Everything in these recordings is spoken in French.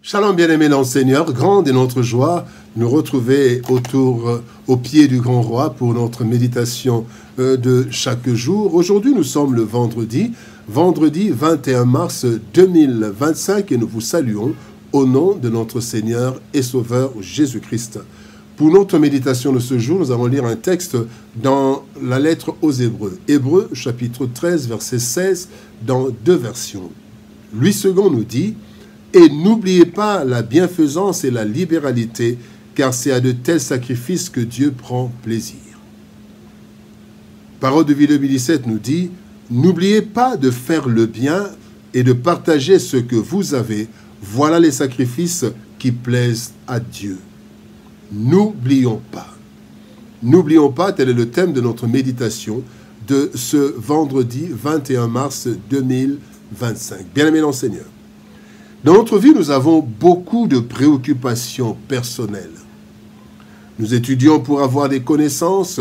Shalom bien-aimés dans le Seigneur, grande est notre joie de nous retrouver au pied du grand roi pour notre méditation de chaque jour. Aujourd'hui, nous sommes le vendredi 21 mars 2025 et nous vous saluons au nom de notre Seigneur et Sauveur Jésus-Christ. Pour notre méditation de ce jour, nous allons lire un texte dans la lettre aux Hébreux. Hébreux chapitre 13, verset 16, dans deux versions. Louis II nous dit: et n'oubliez pas la bienfaisance et la libéralité, car c'est à de tels sacrifices que Dieu prend plaisir. Parole de vie 2017 nous dit: n'oubliez pas de faire le bien et de partager ce que vous avez. Voilà les sacrifices qui plaisent à Dieu. N'oublions pas. N'oublions pas, tel est le thème de notre méditation de ce vendredi 21 mars 2025. Bien-aimés dans le Seigneur, dans notre vie, nous avons beaucoup de préoccupations personnelles. Nous étudions pour avoir des connaissances,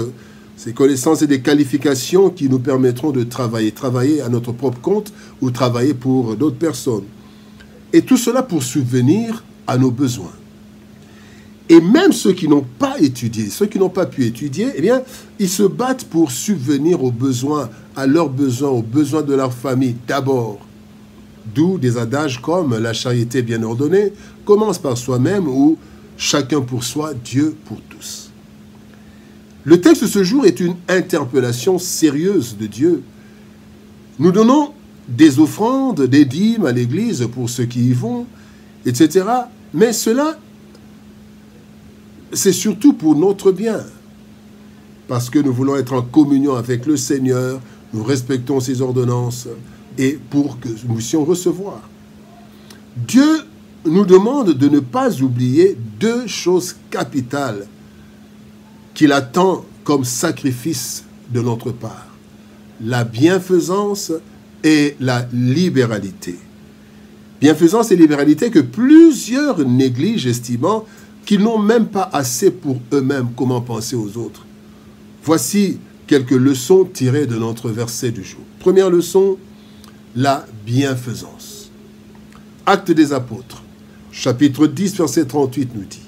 ces connaissances et des qualifications qui nous permettront de travailler à notre propre compte ou travailler pour d'autres personnes. Et tout cela pour subvenir à nos besoins. Et même ceux qui n'ont pas étudié, ceux qui n'ont pas pu étudier, eh bien, ils se battent pour subvenir aux besoins, à leurs besoins, aux besoins de leur famille d'abord. D'où des adages comme la charité bien ordonnée commence par soi-même ou chacun pour soi, Dieu pour tous. Le texte de ce jour est une interpellation sérieuse de Dieu. Nous donnons des offrandes, des dîmes à l'église pour ceux qui y vont, etc. Mais cela, c'est surtout pour notre bien. Parce que nous voulons être en communion avec le Seigneur, nous respectons ses ordonnances, et pour que nous puissions recevoir. Dieu nous demande de ne pas oublier deux choses capitales qu'il attend comme sacrifice de notre part: la bienfaisance et la libéralité. Bienfaisance et libéralité que plusieurs négligent, estimant qu'ils n'ont même pas assez pour eux-mêmes. Comment penser aux autres? Voici quelques leçons tirées de notre verset du jour. Première leçon: la bienfaisance. Actes des Apôtres, chapitre 10, verset 38 nous dit: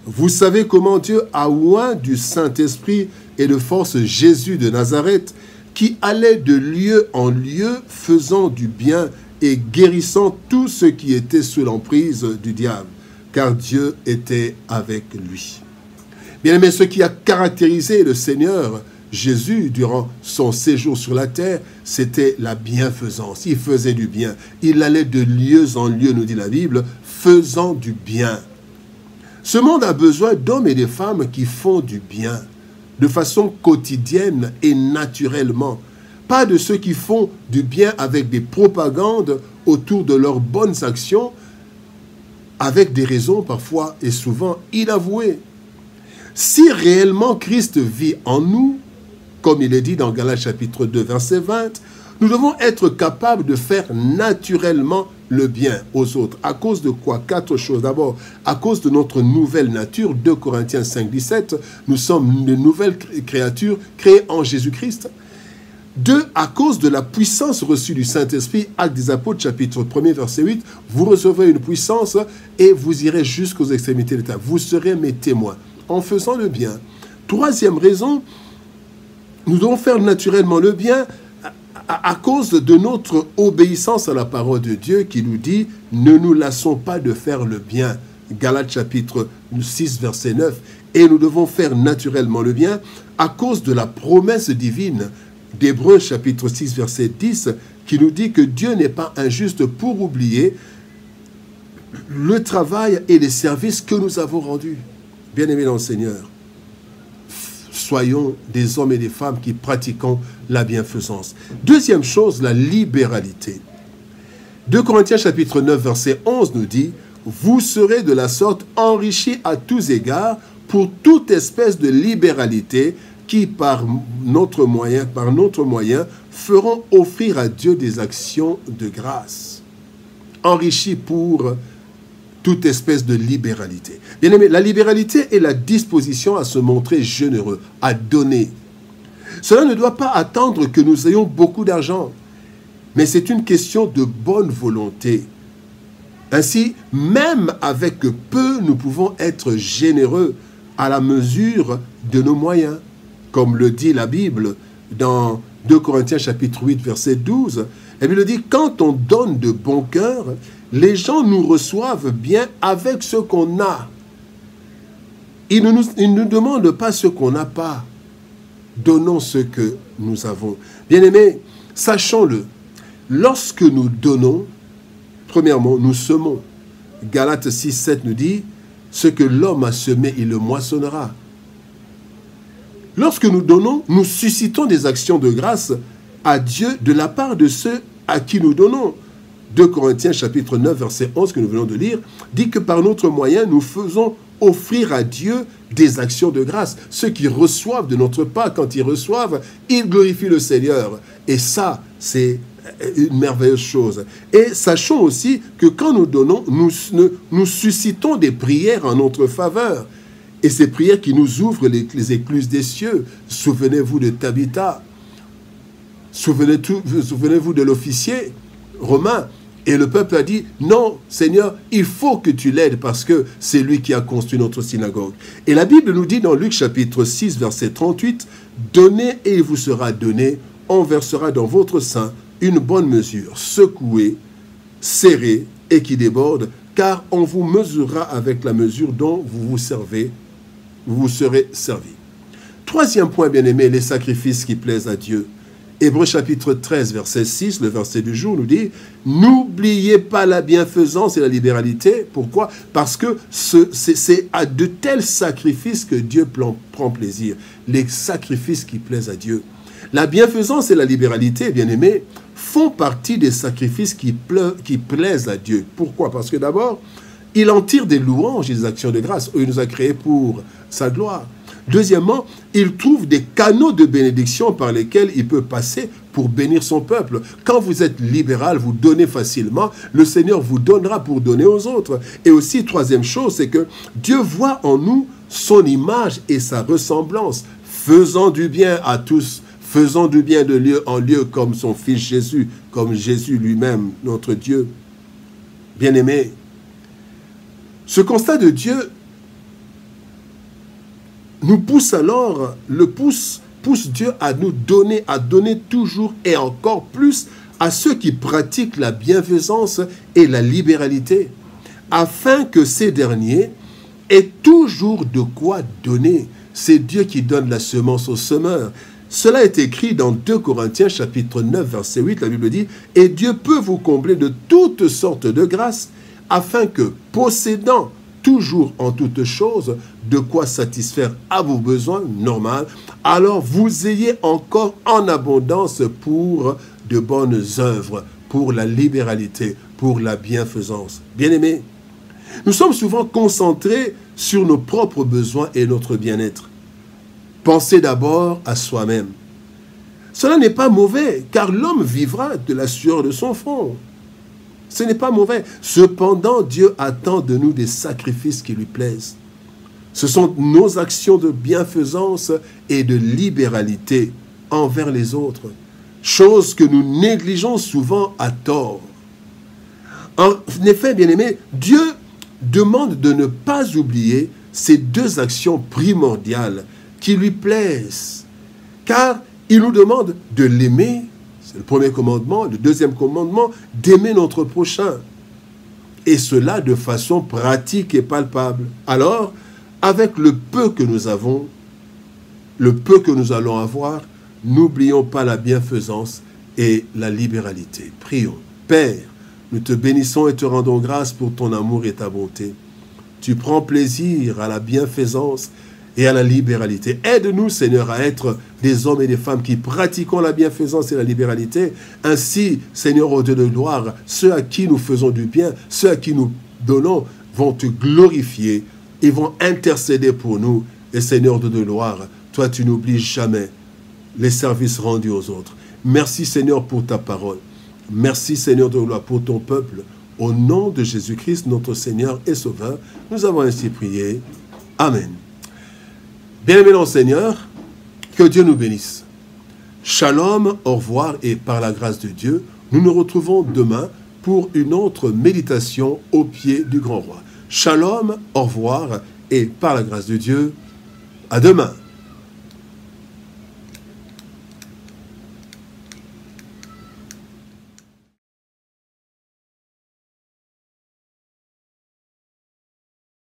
vous savez comment Dieu a oint du Saint-Esprit et de force Jésus de Nazareth, qui allait de lieu en lieu, faisant du bien et guérissant tous ceux qui étaient sous l'emprise du diable, car Dieu était avec lui. Bien-aimés, ce qui a caractérisé le Seigneur Jésus, durant son séjour sur la terre, c'était la bienfaisance. Il faisait du bien. Il allait de lieu en lieu, nous dit la Bible, faisant du bien. Ce monde a besoin d'hommes et de femmes qui font du bien, de façon quotidienne et naturellement. Pas de ceux qui font du bien avec des propagandes autour de leurs bonnes actions, avec des raisons parfois et souvent inavouées. Si réellement Christ vit en nous, comme il est dit dans Galates chapitre 2, verset 20, nous devons être capables de faire naturellement le bien aux autres. À cause de quoi? Quatre choses. D'abord, à cause de notre nouvelle nature, 2 Corinthiens 5, 17, nous sommes une nouvelle créature créée en Jésus-Christ. 2, à cause de la puissance reçue du Saint-Esprit, Actes des Apôtres, chapitre 1er, verset 8, vous recevrez une puissance et vous irez jusqu'aux extrémités de la terre. Vous serez mes témoins en faisant le bien. Troisième raison, nous devons faire naturellement le bien à cause de notre obéissance à la parole de Dieu qui nous dit « Ne nous lassons pas de faire le bien ». Galates chapitre 6, verset 9. Et nous devons faire naturellement le bien à cause de la promesse divine d'Hébreux chapitre 6, verset 10 qui nous dit que Dieu n'est pas injuste pour oublier le travail et les services que nous avons rendus. Bien-aimés dans le Seigneur, soyons des hommes et des femmes qui pratiquons la bienfaisance. Deuxième chose, la libéralité. 2 Corinthiens chapitre 9, verset 11 nous dit: vous serez de la sorte enrichis à tous égards pour toute espèce de libéralité qui, par notre moyen, feront offrir à Dieu des actions de grâce. Enrichis pour toute espèce de libéralité. Bien aimé, la libéralité est la disposition à se montrer généreux, à donner. Cela ne doit pas attendre que nous ayons beaucoup d'argent, mais c'est une question de bonne volonté. Ainsi, même avec peu, nous pouvons être généreux à la mesure de nos moyens. Comme le dit la Bible dans 2 Corinthiens chapitre 8, verset 12, et il dit, quand on donne de bon cœur, les gens nous reçoivent bien avec ce qu'on a. Ils ne nous demandent pas ce qu'on n'a pas. Donnons ce que nous avons. Bien-aimés, sachons-le, lorsque nous donnons, premièrement, nous semons. Galates 6, 7 nous dit, ce que l'homme a semé, il le moissonnera. Lorsque nous donnons, nous suscitons des actions de grâce à Dieu de la part de ceux à qui nous donnons. 2 Corinthiens chapitre 9, verset 11 que nous venons de lire, dit que par notre moyen, nous faisons offrir à Dieu des actions de grâce. Ceux qui reçoivent de notre part, quand ils reçoivent, ils glorifient le Seigneur. Et ça, c'est une merveilleuse chose. Et sachons aussi que quand nous donnons, nous suscitons des prières en notre faveur. Et ces prières qui nous ouvrent les écluses des cieux. Souvenez-vous de Tabitha. Souvenez-vous de l'officier romain. Et le peuple a dit, non, Seigneur, il faut que tu l'aides parce que c'est lui qui a construit notre synagogue. Et la Bible nous dit dans Luc chapitre 6, verset 38, « Donnez et il vous sera donné, on versera dans votre sein une bonne mesure, secouée, serrée et qui déborde, car on vous mesurera avec la mesure dont vous serez servi. » Troisième point, bien-aimé, les sacrifices qui plaisent à Dieu. Hébreux chapitre 13, verset 6, le verset du jour, nous dit « N'oubliez pas la bienfaisance et la libéralité. » Pourquoi? Parce que c'est à de tels sacrifices que Dieu prend plaisir. Les sacrifices qui plaisent à Dieu. La bienfaisance et la libéralité, bien-aimés, font partie des sacrifices qui plaisent à Dieu. Pourquoi? Parce que d'abord, il en tire des louanges et des actions de grâce. Il nous a créés pour sa gloire. Deuxièmement, il trouve des canaux de bénédiction par lesquels il peut passer pour bénir son peuple. Quand vous êtes libéral, vous donnez facilement, le Seigneur vous donnera pour donner aux autres. Et aussi, troisième chose, c'est que Dieu voit en nous son image et sa ressemblance, faisant du bien à tous, faisant du bien de lieu en lieu comme son Fils Jésus, comme Jésus lui-même, notre Dieu. Bien-aimé, ce constat de Dieu nous pousse alors, pousse Dieu à nous donner, à donner toujours et encore plus à ceux qui pratiquent la bienfaisance et la libéralité, afin que ces derniers aient toujours de quoi donner. C'est Dieu qui donne la semence au semeur. Cela est écrit dans 2 Corinthiens chapitre 9, verset 8, la Bible dit « Et Dieu peut vous combler de toutes sortes de grâces, afin que, possédant toujours en toutes choses de quoi satisfaire à vos besoins normaux, alors vous ayez encore en abondance pour de bonnes œuvres, pour la libéralité, pour la bienfaisance. » Bien-aimés, nous sommes souvent concentrés sur nos propres besoins et notre bien-être. Pensez d'abord à soi-même. Cela n'est pas mauvais, car l'homme vivra de la sueur de son front. Ce n'est pas mauvais. Cependant, Dieu attend de nous des sacrifices qui lui plaisent. Ce sont nos actions de bienfaisance et de libéralité envers les autres, chose que nous négligeons souvent à tort. En effet, bien-aimés, Dieu demande de ne pas oublier ces deux actions primordiales qui lui plaisent, car il nous demande de l'aimer. C'est le premier commandement. Le deuxième commandement, d'aimer notre prochain. Et cela de façon pratique et palpable. Alors, avec le peu que nous avons, le peu que nous allons avoir, n'oublions pas la bienfaisance et la libéralité. Prions. Père, nous te bénissons et te rendons grâce pour ton amour et ta bonté. Tu prends plaisir à la bienfaisance et à la libéralité. Aide-nous, Seigneur, à être des hommes et des femmes qui pratiquons la bienfaisance et la libéralité. Ainsi, Seigneur, au Dieu de gloire, ceux à qui nous faisons du bien, ceux à qui nous donnons, vont te glorifier. Ils vont intercéder pour nous. Et Seigneur, Dieu de gloire, toi, tu n'oublies jamais les services rendus aux autres. Merci, Seigneur, pour ta parole. Merci, Seigneur de gloire, pour ton peuple. Au nom de Jésus-Christ, notre Seigneur et Sauveur, nous avons ainsi prié. Amen. Bien-aimés dans le Seigneur, que Dieu nous bénisse. Shalom, au revoir et par la grâce de Dieu, nous nous retrouvons demain pour une autre méditation au pied du grand roi. Shalom, au revoir, et par la grâce de Dieu, à demain.